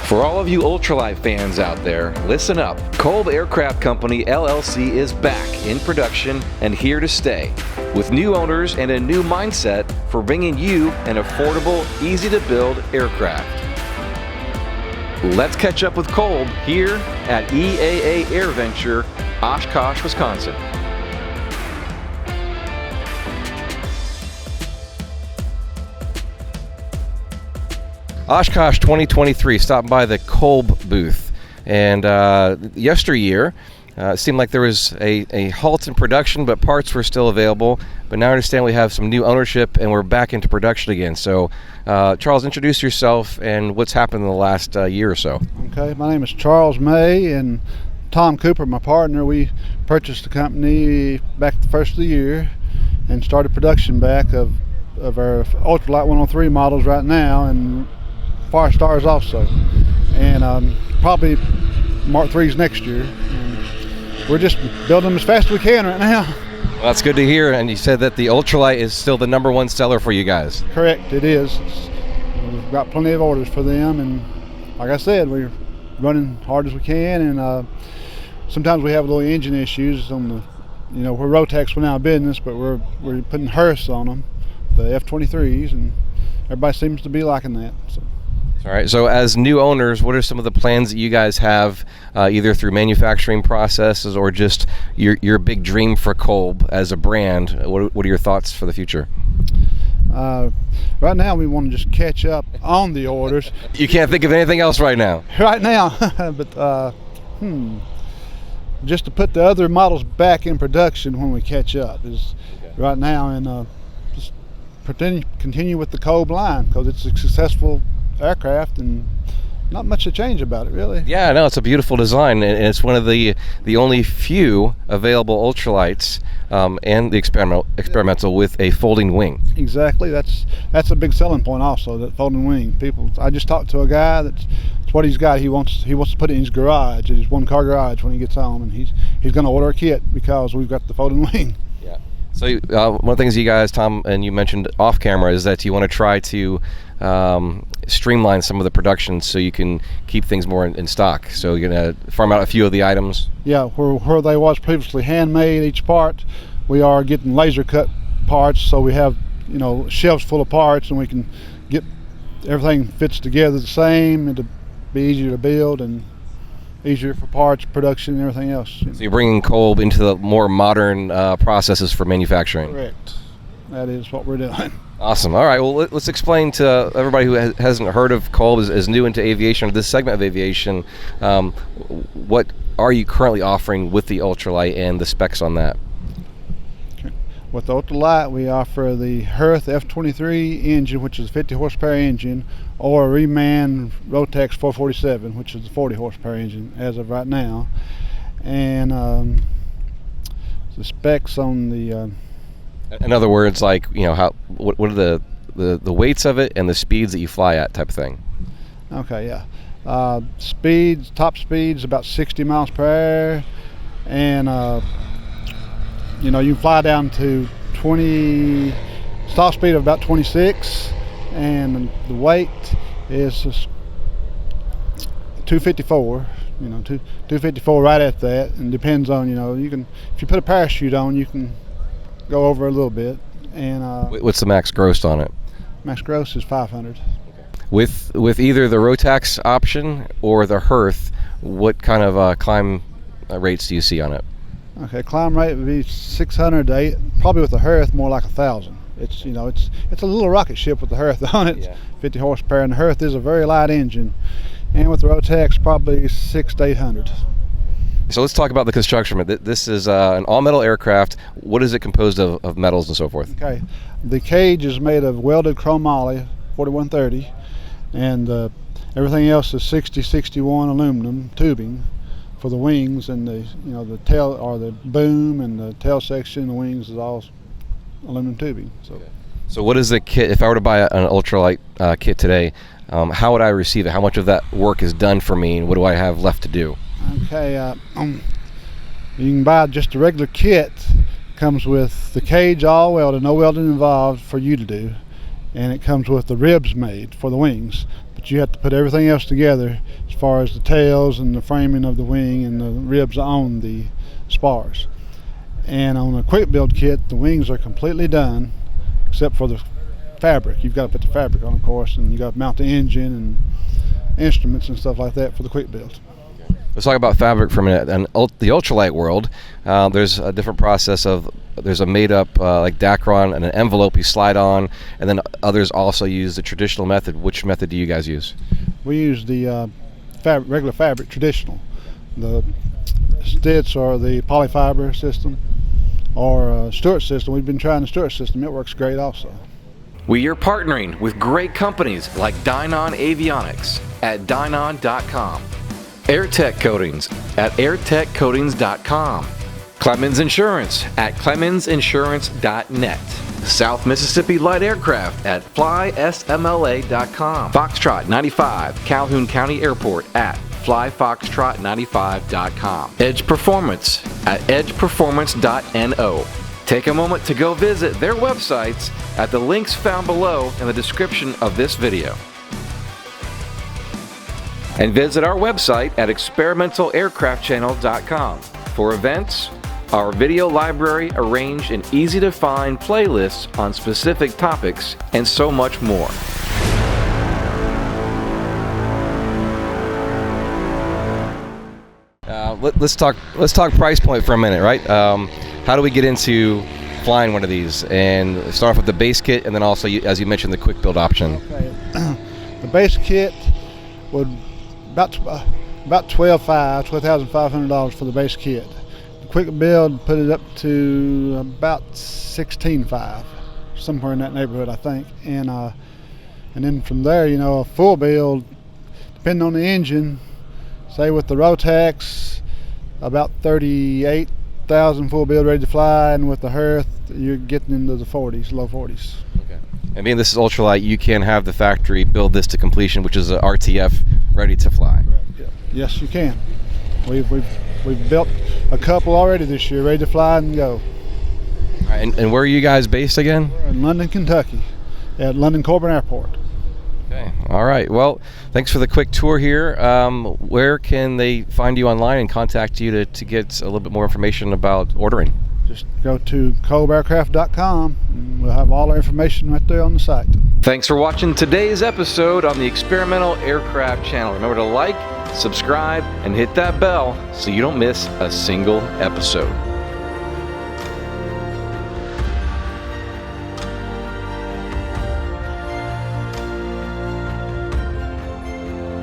For all of you ultralight fans out there, listen up. KOLB Aircraft Company LLC is back in production and here to stay, with new owners and a new mindset for bringing you an affordable, easy-to-build aircraft. Let's catch up with KOLB here at EAA AirVenture, Oshkosh, Wisconsin. Oshkosh 2023, stopping by the KOLB booth, and yesteryear it seemed like there was a halt in production, but parts were still available. But now I understand we have some new ownership and we're back into production again. So Charles, introduce yourself and what's happened in the last year or so. Okay, my name is Charles May, and Tom Cooper, my partner. We purchased the company back at the first of the year and started production back of our Ultralight 103 models right now, and Fire Stars also, and probably Mark III's next year. And we're just building them as fast as we can right now. Well, that's good to hear. And you said that the Ultralight is still the #1 seller for you guys. Correct, it is. We've got plenty of orders for them, and like I said, we're running hard as we can. And sometimes we have little engine issues on the, we're Rotax went out of business, but we're putting hearths on them, the F-23s, and everybody seems to be liking that. So. All right, so as new owners, what are some of the plans that you guys have, either through manufacturing processes or just your big dream for KOLB as a brand? What are your thoughts for the future? Right now, we want to just catch up on the orders. You can't think of anything else right now? Right now, but just to put the other models back in production when we catch up is right now, and just continue with the KOLB line, because it's a successful aircraft and not much to change about it, really. Yeah, no, it's a beautiful design, and it's one of the only few available ultralights and the experimental with a folding wing. Exactly, that's a big selling point also, that folding wing. I just talked to a guy that's what he's got. He wants to put it in his garage, in his one-car garage when he gets home, and he's going to order a kit because we've got the folding wing. Yeah. So one of the things you guys, Tom, and you mentioned off camera, is that you want to try to streamline some of the production so you can keep things more in stock. So you're going to farm out a few of the items. Yeah, where they was previously handmade each part, we are getting laser cut parts, so we have shelves full of parts, and we can get everything fits together the same, and to be easier to build and easier for parts production and everything else. So you're bringing KOLB into the more modern processes for manufacturing. Correct. That is what we're doing. Awesome. All right. Well, let's explain to everybody who hasn't heard of KOLB, is new into aviation, or this segment of aviation. What are you currently offering with the Ultralight and the specs on that? Okay. With the Ultralight, we offer the Hearth F-23 engine, which is a 50 horsepower engine, or a reman Rotax 447, which is a 40 horsepower engine as of right now. And the specs on the in other words, like, what are the weights of it and the speeds that you fly at, type of thing? Okay, yeah. Top speeds about 60 miles per hour, and you can fly down to 20, stall speed of about 26, and the weight is 254. 254 right at that, and depends on you can, if you put a parachute on, you can go over a little bit. And what's the max gross on it? Max gross is 500. With either the Rotax option or the Hearth, what kind of climb rates do you see on it? Okay, climb rate would be 600 to 8, probably with the Hearth more like 1,000. It's it's a little rocket ship with the Hearth on it. Yeah. 50 horsepower, and the Hearth is a very light engine, and with the Rotax probably 600 to 800. So let's talk about the construction. This is an all-metal aircraft. What is it composed of metals and so forth? Okay, the cage is made of welded chromoly 4130, and everything else is 6061 aluminum tubing for the wings, and the tail, or the boom, and the tail section, the wings is all aluminum tubing. So what is the kit? If I were to buy an Ultralight kit today, how would I receive it? How much of that work is done for me, and what do I have left to do? Okay, you can buy just a regular kit. Comes with the cage all welded, no welding involved for you to do, and it comes with the ribs made for the wings. But you have to put everything else together as far as the tails and the framing of the wing and the ribs on the spars. And on a quick build kit, the wings are completely done except for the fabric. You've got to put the fabric on, of course, and you got to mount the engine and instruments and stuff like that for the quick build. Let's talk about fabric for a minute. In the ultralight world, there's a different process of, there's a made-up like Dacron and an envelope you slide on, and then others also use the traditional method. Which method do you guys use? We use the regular fabric, traditional. The stitch or the polyfiber system or Stewart system. We've been trying the Stewart system. It works great also. We are partnering with great companies like Dynon Avionics at Dynon.com. Airtech Coatings at airtechcoatings.com. Clemens Insurance at clemensinsurance.net. South Mississippi Light Aircraft at flysmla.com. Foxtrot 95, Calhoun County Airport at flyfoxtrot95.com. Edge Performance at edgeperformance.no. Take a moment to go visit their websites at the links found below in the description of this video. And visit our website at experimentalaircraftchannel.com for events, our video library arranged in easy-to-find playlists on specific topics, and so much more. Let's talk price point for a minute, right? How do we get into flying one of these? And start off with the base kit, and then also, as you mentioned, the quick build option. Okay. The base kit would about $12,500 for the base kit. The quick build put it up to about $16,500, somewhere in that neighborhood, I think. And then from there, a full build, depending on the engine, say with the Rotax, about $38,000 full build ready to fly, and with the Hearth, you're getting into the 40s, low 40s. Okay. And being this is ultralight, you can have the factory build this to completion, which is a RTF ready to fly. Yeah. Yes, you can. We've built a couple already this year, ready to fly and go. All right, and where are you guys based again? We're in London, Kentucky, at London Corbin Airport. Okay. All right. Well, thanks for the quick tour here. Where can they find you online and contact you to get a little bit more information about ordering? Just go to KOLBaircraft.com and we'll have all our information right there on the site. Thanks for watching today's episode on the Experimental Aircraft channel. Remember to like, subscribe, and hit that bell so you don't miss a single episode.